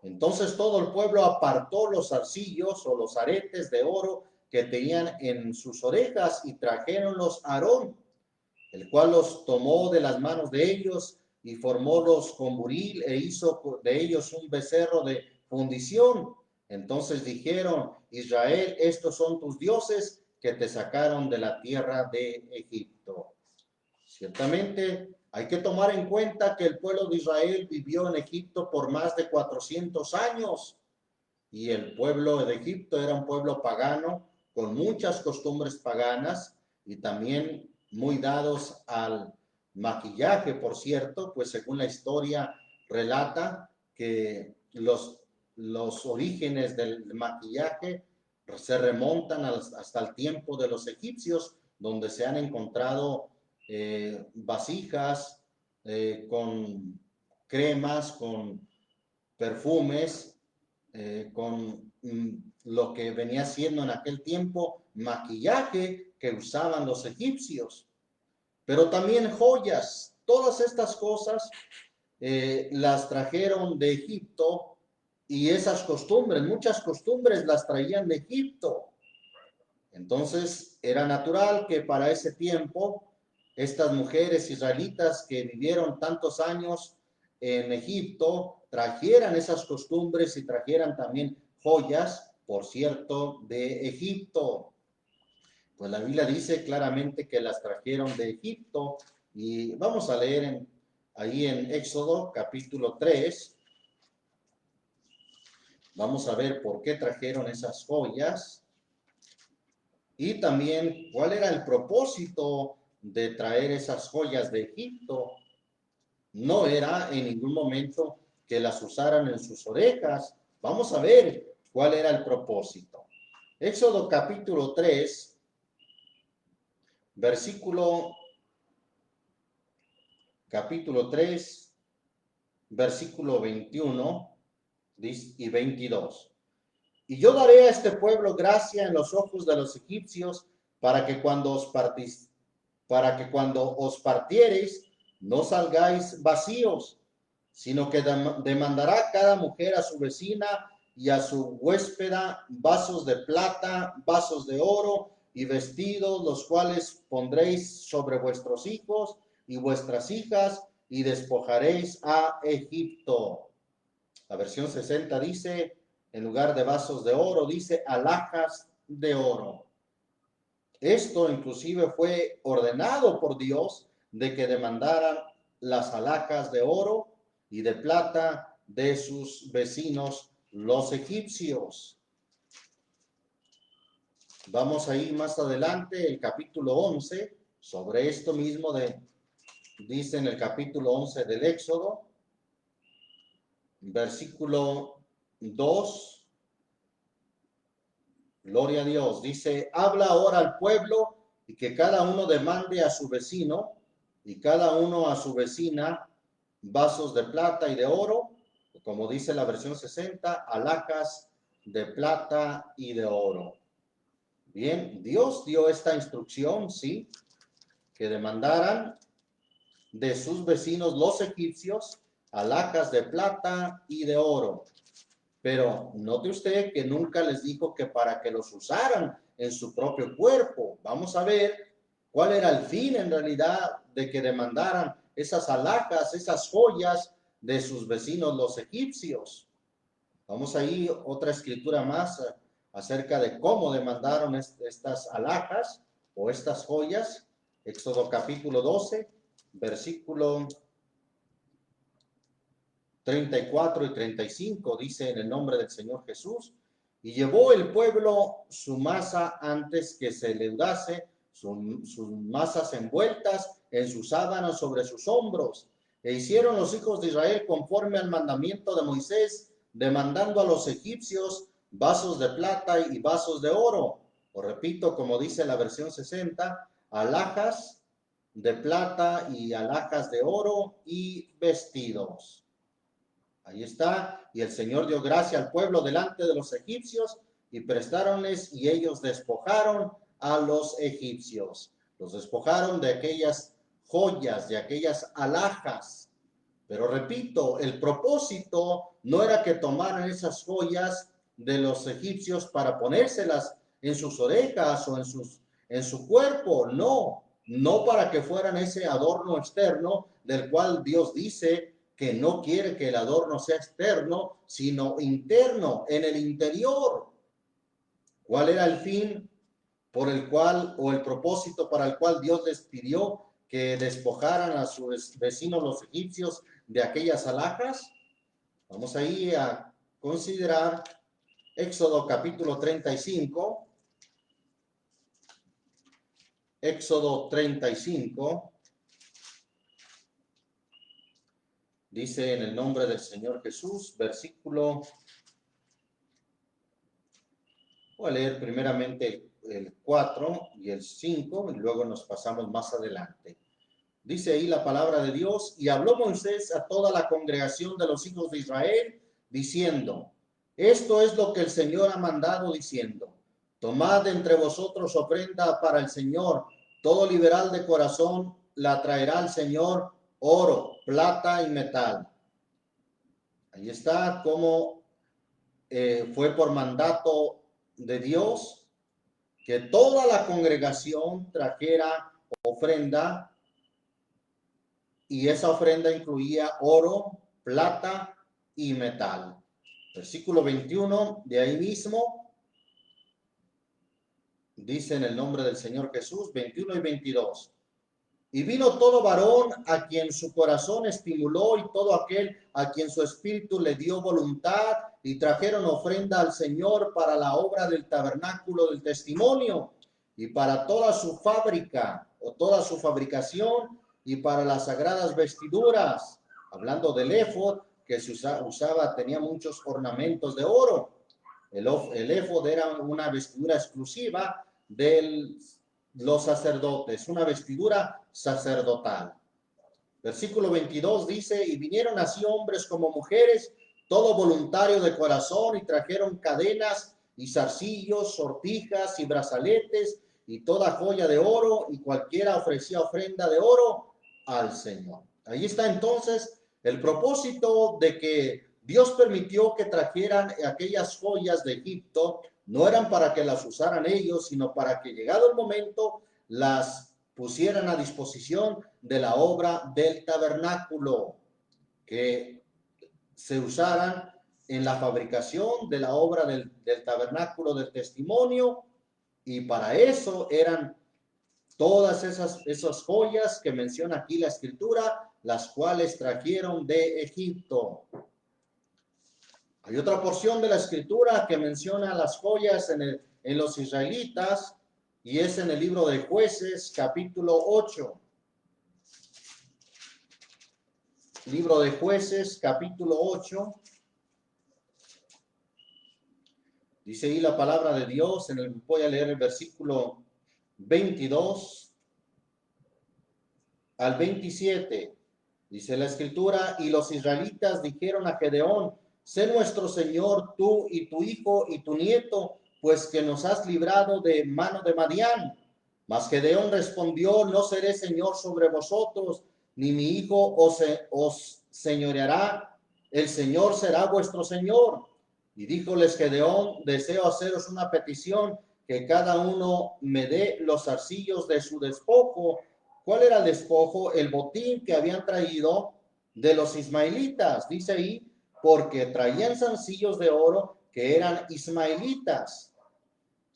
Entonces todo el pueblo apartó los zarcillos o los aretes de oro que tenían en sus orejas y trajeronlos a Aarón, el cual los tomó de las manos de ellos y formólos con buril e hizo de ellos un becerro de fundición. Entonces dijeron, Israel, estos son tus dioses que te sacaron de la tierra de Egipto. Ciertamente, hay que tomar en cuenta que el pueblo de Israel vivió en Egipto por más de 400 años y el pueblo de Egipto era un pueblo pagano con muchas costumbres paganas y también muy dados al maquillaje, por cierto, pues según la historia relata que los orígenes del maquillaje se remontan hasta el tiempo de los egipcios, donde se han encontrado vasijas con cremas, con perfumes, con lo que venía siendo en aquel tiempo maquillaje que usaban los egipcios, pero también joyas. Todas estas cosas las trajeron de Egipto y esas costumbres, muchas costumbres las traían de Egipto. Entonces era natural que para ese tiempo estas mujeres israelitas que vivieron tantos años en Egipto trajeran esas costumbres y trajeran también joyas, por cierto, de Egipto. Pues la Biblia dice claramente que las trajeron de Egipto y vamos a leer ahí en Éxodo capítulo 3. Vamos a ver por qué trajeron esas joyas. Y también cuál era el propósito de traer esas joyas de Egipto. No era en ningún momento que las usaran en sus orejas. Vamos a ver cuál era el propósito. Éxodo capítulo 3, capítulo 3, versículo 21. y 22. Y yo daré a este pueblo gracia en los ojos de los egipcios para que cuando os partiereis no salgáis vacíos, sino que demandará cada mujer a su vecina y a su huéspeda vasos de plata, vasos de oro y vestidos, los cuales pondréis sobre vuestros hijos y vuestras hijas y despojaréis a Egipto. La versión 60 dice, en lugar de vasos de oro, dice alhajas de oro. Esto inclusive fue ordenado por Dios de que demandaran las alhajas de oro y de plata de sus vecinos, los egipcios. Vamos a ir más adelante, el capítulo 11, sobre esto mismo dice en el capítulo 11 del Éxodo, versículo 2, gloria a Dios, dice, habla ahora al pueblo y que cada uno demande a su vecino y cada uno a su vecina vasos de plata y de oro, como dice la versión 60, alhajas de plata y de oro. Bien, Dios dio esta instrucción, sí, que demandaran de sus vecinos los egipcios alhajas de plata y de oro. Pero note usted que nunca les dijo que para que los usaran en su propio cuerpo. Vamos a ver cuál era el fin en realidad de que demandaran esas alhajas, esas joyas de sus vecinos los egipcios. Vamos a ir otra escritura más acerca de cómo demandaron estas alhajas o estas joyas. Éxodo capítulo 12, versículo 34 y 35, dice en el nombre del Señor Jesús, y llevó el pueblo su masa antes que se leudase, sus masas envueltas en sus sábanas sobre sus hombros, e hicieron los hijos de Israel conforme al mandamiento de Moisés, demandando a los egipcios vasos de plata y vasos de oro, o repito, como dice la versión 60, alhajas de plata y alhajas de oro y vestidos. Ahí está, y el Señor dio gracia al pueblo delante de los egipcios y prestáronles y ellos despojaron a los egipcios. Los despojaron de aquellas joyas, de aquellas alhajas. Pero repito, el propósito no era que tomaran esas joyas de los egipcios para ponérselas en sus orejas o en su cuerpo, no para que fueran ese adorno externo del cual Dios dice que no quiere que el adorno sea externo, sino interno, en el interior. ¿Cuál era el fin por el cual, o el propósito para el cual Dios les pidió que despojaran a sus vecinos los egipcios de aquellas alhajas? Vamos ahí a considerar Éxodo capítulo 35. Éxodo 35. Dice en el nombre del Señor Jesús, versículo, voy a leer primeramente el 4 y el 5 y luego nos pasamos más adelante. Dice ahí la palabra de Dios, y habló Moisés a toda la congregación de los hijos de Israel, diciendo, esto es lo que el Señor ha mandado, diciendo, tomad entre vosotros ofrenda para el Señor, todo liberal de corazón la traerá al Señor, oro, plata y metal. Ahí está como fue por mandato de Dios que toda la congregación trajera ofrenda, y esa ofrenda incluía oro, plata y metal. Versículo 21, de ahí mismo, dice en el nombre del Señor Jesús, 21 y 22. Y vino todo varón a quien su corazón estimuló y todo aquel a quien su espíritu le dio voluntad, y trajeron ofrenda al Señor para la obra del tabernáculo del testimonio y para toda su fábrica o toda su fabricación y para las sagradas vestiduras. Hablando del éfod que se usaba, tenía muchos ornamentos de oro. El éfod era una vestidura exclusiva de los sacerdotes, una vestidura sacerdotal. Versículo 22 dice, y vinieron así hombres como mujeres todo voluntario de corazón, y trajeron cadenas y zarcillos, sortijas y brazaletes y toda joya de oro, y cualquiera ofrecía ofrenda de oro al Señor. Ahí está entonces el propósito de que Dios permitió que trajeran aquellas joyas de Egipto. No eran para que las usaran ellos, sino para que llegado el momento las pusieran a disposición de la obra del tabernáculo, que se usaran en la fabricación de la obra del tabernáculo del testimonio, y para eso eran todas esas joyas que menciona aquí la escritura, las cuales trajeron de Egipto. Hay otra porción de la escritura que menciona las joyas en los israelitas, y es en el libro de Jueces, capítulo 8. Libro de Jueces, capítulo 8. Dice ahí la palabra de Dios, voy a leer el versículo 22 al 27. Dice la escritura: y los israelitas dijeron a Gedeón: sé nuestro Señor tú y tu hijo y tu nieto, pues que nos has librado de mano de Madián. Mas Gedeón respondió: no seré señor sobre vosotros, ni mi hijo os señoreará, el Señor será vuestro Señor. Y díjoles Gedeón: deseo haceros una petición, que cada uno me dé los zarcillos de su despojo. ¿Cuál era el despojo? El botín que habían traído de los ismaelitas. Dice ahí, porque traían zarcillos de oro que eran ismaelitas.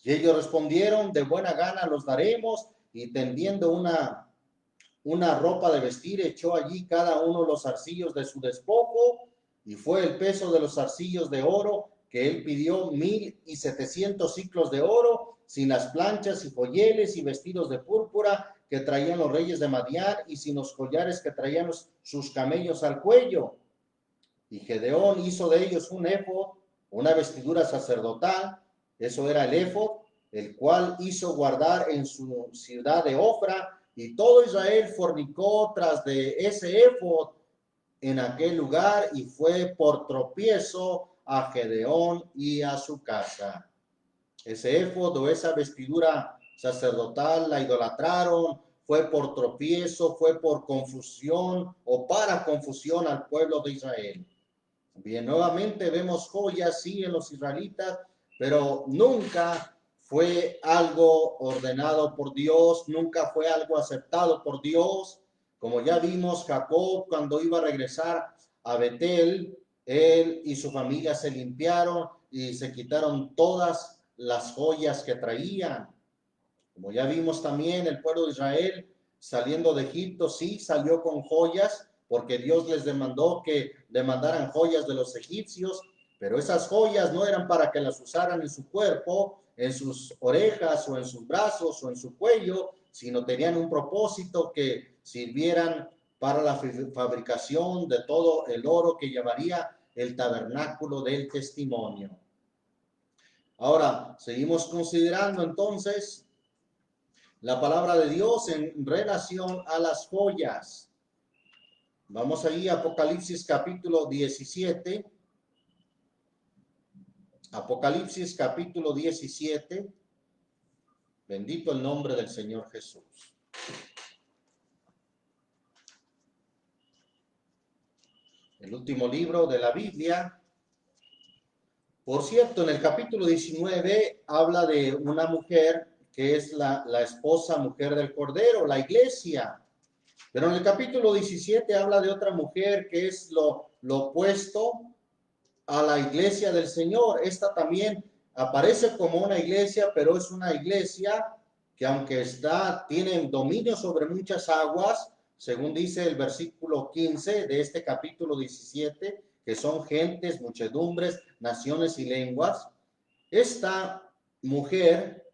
Y ellos respondieron: de buena gana los daremos. Y tendiendo una ropa de vestir, echó allí cada uno los zarcillos de su despojo, y fue el peso de los zarcillos de oro que él pidió 1,700 siclos de oro, sin las planchas y joyeles y vestidos de púrpura que traían los reyes de Madián, y sin los collares que traían sus camellos al cuello. Y Gedeón hizo de ellos un éfod, una vestidura sacerdotal. Eso era el éfod, el cual hizo guardar en su ciudad de Ofra, y todo Israel fornicó tras de ese éfod en aquel lugar, y fue por tropiezo a Gedeón y a su casa. Ese éfod o esa vestidura sacerdotal la idolatraron, fue por tropiezo, fue por confusión o para confusión al pueblo de Israel. Bien, nuevamente vemos joyas, sí, en los israelitas, pero nunca fue algo ordenado por Dios, nunca fue algo aceptado por Dios. Como ya vimos, Jacob, cuando iba a regresar a Betel, él y su familia se limpiaron y se quitaron todas las joyas que traían. Como ya vimos también, el pueblo de Israel, saliendo de Egipto, sí salió con joyas, porque Dios les demandó que demandaran joyas de los egipcios, pero esas joyas no eran para que las usaran en su cuerpo, en sus orejas o en sus brazos o en su cuello, sino tenían un propósito, que sirvieran para la fabricación de todo el oro que llevaría el tabernáculo del testimonio. Ahora, seguimos considerando entonces la palabra de Dios en relación a las joyas. Vamos ahí a Apocalipsis capítulo 17. Apocalipsis capítulo 17. Bendito el nombre del Señor Jesús. El último libro de la Biblia. Por cierto, en el capítulo 19 habla de una mujer que es la esposa, mujer del Cordero, la iglesia. Pero en el capítulo 17 habla de otra mujer que es lo opuesto a la iglesia del Señor. Esta también aparece como una iglesia, pero es una iglesia que, aunque tiene dominio sobre muchas aguas, según dice el versículo 15 de este capítulo 17, que son gentes, muchedumbres, naciones y lenguas. Esta mujer,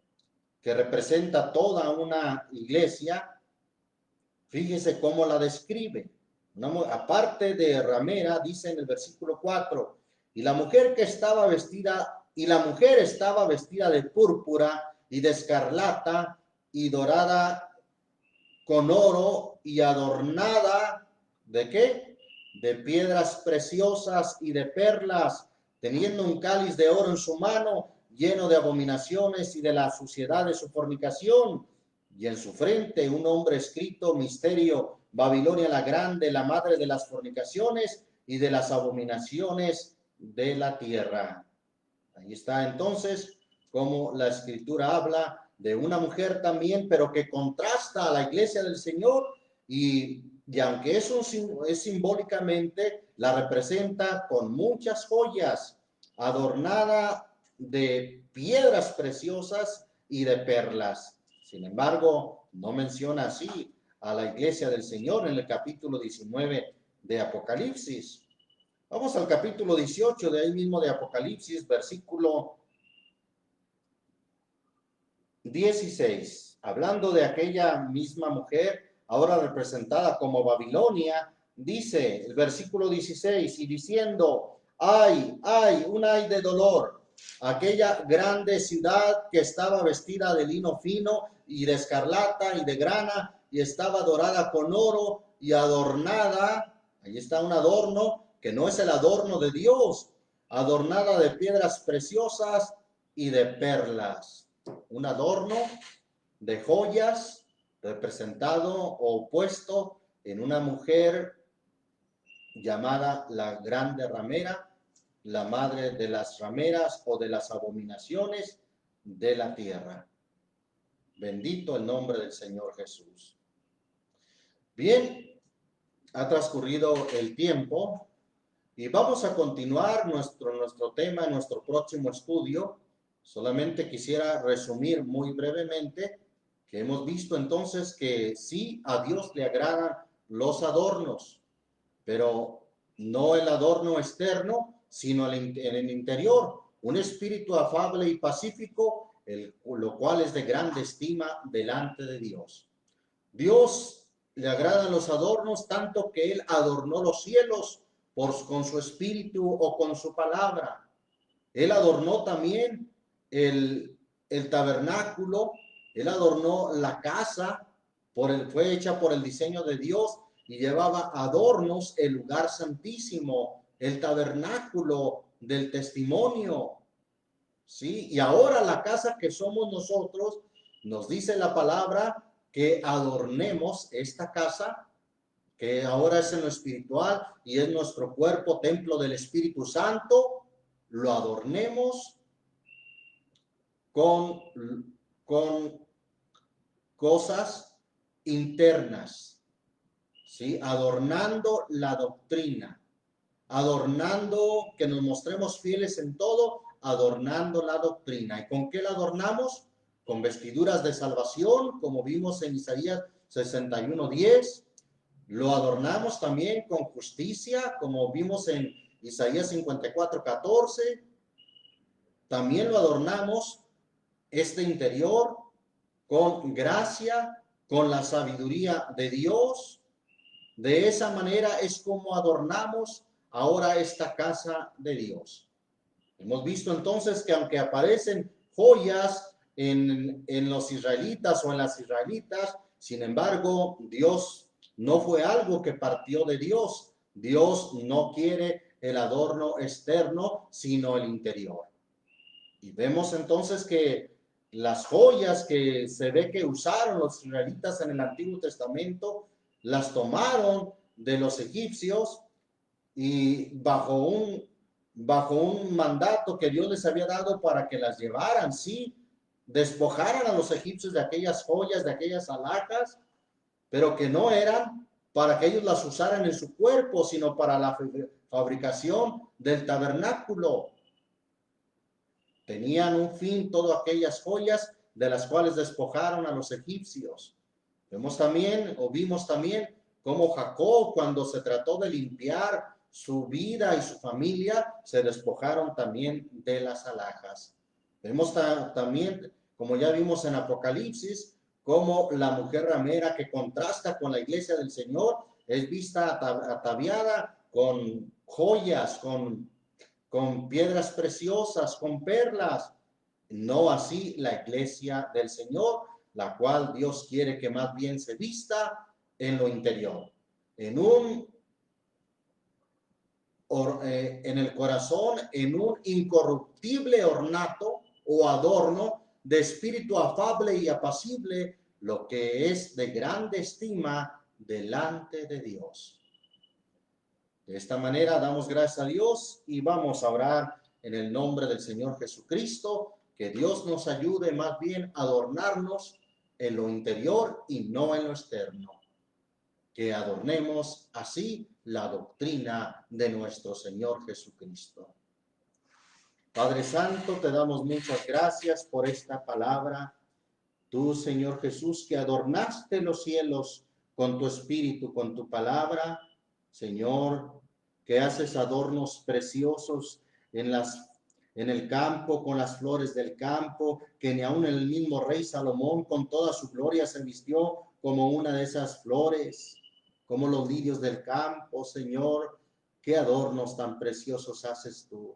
que representa toda una iglesia, fíjese cómo la describe. Aparte de ramera, dice en el versículo 4, y la mujer estaba vestida de púrpura y de escarlata y dorada con oro, y adornada, ¿de qué? de piedras preciosas y de perlas, teniendo un cáliz de oro en su mano, lleno de abominaciones y de la suciedad de su fornicación, y en su frente un nombre escrito, Misterio, Babilonia la Grande, la madre de las fornicaciones y de las abominaciones de la tierra. Ahí está entonces como la Escritura habla de una mujer también, pero que contrasta a la iglesia del Señor y aunque es simbólicamente, la representa con muchas joyas, adornada de piedras preciosas y de perlas. Sin embargo, no menciona así a la iglesia del Señor en el capítulo 19 de Apocalipsis. Vamos al capítulo 18 de ahí mismo de Apocalipsis, versículo 16. Hablando de aquella misma mujer, ahora representada como Babilonia, dice el versículo 16, y diciendo, ay, ay, un ay de dolor, aquella grande ciudad que estaba vestida de lino fino y de escarlata y de grana, y estaba dorada con oro y adornada, ahí está un adorno, que no es el adorno de Dios, adornada de piedras preciosas y de perlas. Un adorno de joyas representado o puesto en una mujer llamada la grande ramera, la madre de las rameras o de las abominaciones de la tierra. Bendito el nombre del Señor Jesús. Bien, ha transcurrido el tiempo y vamos a continuar nuestro tema, nuestro próximo estudio. Solamente quisiera resumir muy brevemente que hemos visto entonces que sí, a Dios le agradan los adornos, pero no el adorno externo, sino en el interior, un espíritu afable y pacífico, lo cual es de grande estima delante de Dios. Dios le agradan los adornos tanto que Él adornó los cielos con su espíritu o con su palabra. Él adornó también el tabernáculo, Él adornó la casa, fue hecha por el diseño de Dios y llevaba adornos el lugar santísimo, el tabernáculo del testimonio, ¿sí? Y ahora la casa que somos nosotros, nos dice la palabra que adornemos esta casa, que ahora es en lo espiritual y es nuestro cuerpo, templo del Espíritu Santo, lo adornemos con cosas internas, ¿sí? Adornando la doctrina, adornando que nos mostremos fieles en todo, adornando la doctrina. ¿Y con qué la adornamos? Con vestiduras de salvación, como vimos en Isaías 61:10. Lo adornamos también con justicia, como vimos en Isaías 54:14. También lo adornamos este interior con gracia, con la sabiduría de Dios. De esa manera es como adornamos ahora esta casa de Dios. Hemos visto entonces que aunque aparecen joyas en los israelitas o en las israelitas, sin embargo, Dios no fue algo que partió de Dios. Dios no quiere el adorno externo, sino el interior. Y vemos entonces que las joyas que se ve que usaron los israelitas en el Antiguo Testamento, las tomaron de los egipcios y bajo un mandato que Dios les había dado para que las llevaran, sí, despojaran a los egipcios de aquellas joyas, de aquellas alhajas, pero que no eran para que ellos las usaran en su cuerpo, sino para la fabricación del tabernáculo. Tenían un fin todas aquellas joyas de las cuales despojaron a los egipcios. Vimos también cómo Jacob, cuando se trató de limpiar su vida y su familia, se despojaron también de las alhajas. Vemos también, como ya vimos en Apocalipsis, cómo la mujer ramera, que contrasta con la iglesia del Señor, es vista ataviada con joyas, con piedras preciosas, con perlas. No así la iglesia del Señor, la cual Dios quiere que más bien se vista en lo interior, en un en el corazón en un incorruptible ornato o adorno de espíritu afable y apacible, lo que es de grande estima delante de Dios. De esta manera damos gracias a Dios y vamos a orar en el nombre del Señor Jesucristo, que Dios nos ayude más bien a adornarnos en lo interior y no en lo externo. Que adornemos así la doctrina de nuestro Señor Jesucristo. Padre Santo, te damos muchas gracias por esta palabra. Tú, Señor Jesús, que adornaste los cielos con tu espíritu, con tu palabra, Señor, que haces adornos preciosos en el campo, con las flores del campo, que ni aun el mismo rey Salomón con toda su gloria se vistió como una de esas flores, como los lirios del campo, Señor, qué adornos tan preciosos haces tú.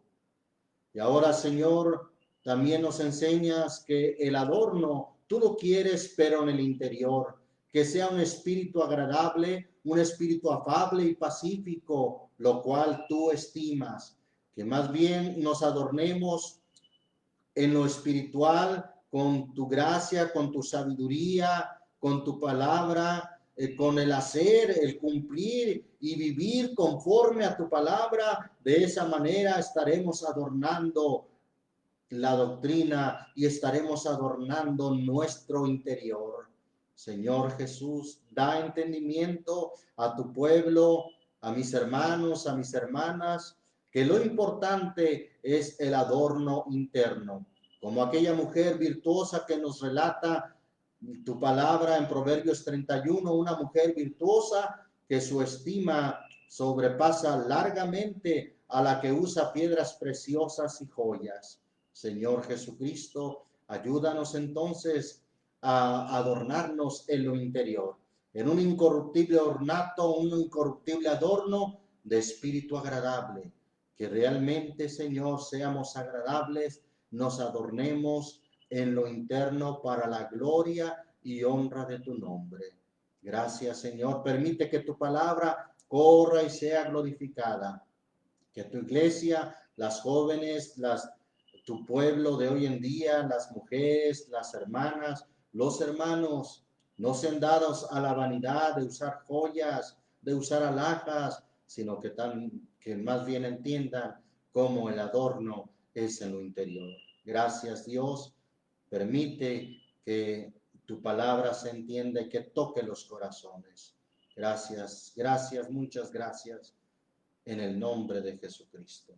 Y ahora, Señor, también nos enseñas que el adorno tú lo quieres, pero en el interior, que sea un espíritu agradable, un espíritu afable y pacífico, lo cual tú estimas, que más bien nos adornemos en lo espiritual con tu gracia, con tu sabiduría, con tu palabra, con el hacer, el cumplir y vivir conforme a tu palabra. De esa manera estaremos adornando la doctrina y estaremos adornando nuestro interior. Señor Jesús, da entendimiento a tu pueblo, a mis hermanos, a mis hermanas, que lo importante es el adorno interno, como aquella mujer virtuosa que nos relata tu palabra en Proverbios 31, una mujer virtuosa que su estima sobrepasa largamente a la que usa piedras preciosas y joyas. Señor Jesucristo, ayúdanos entonces a adornarnos en lo interior, en un incorruptible ornato, un incorruptible adorno de espíritu agradable, que realmente, Señor, seamos agradables, nos adornemos en lo interno para la gloria y honra de tu nombre. Gracias, Señor. Permite que tu palabra corra y sea glorificada. Que tu iglesia, las jóvenes, tu pueblo de hoy en día, las mujeres, las hermanas, los hermanos, no sean dados a la vanidad de usar joyas, de usar alhajas, sino que más bien entiendan cómo el adorno es en lo interior. Gracias, Dios. Permite que tu palabra se entienda y que toque los corazones. Gracias, gracias, muchas gracias, en el nombre de Jesucristo.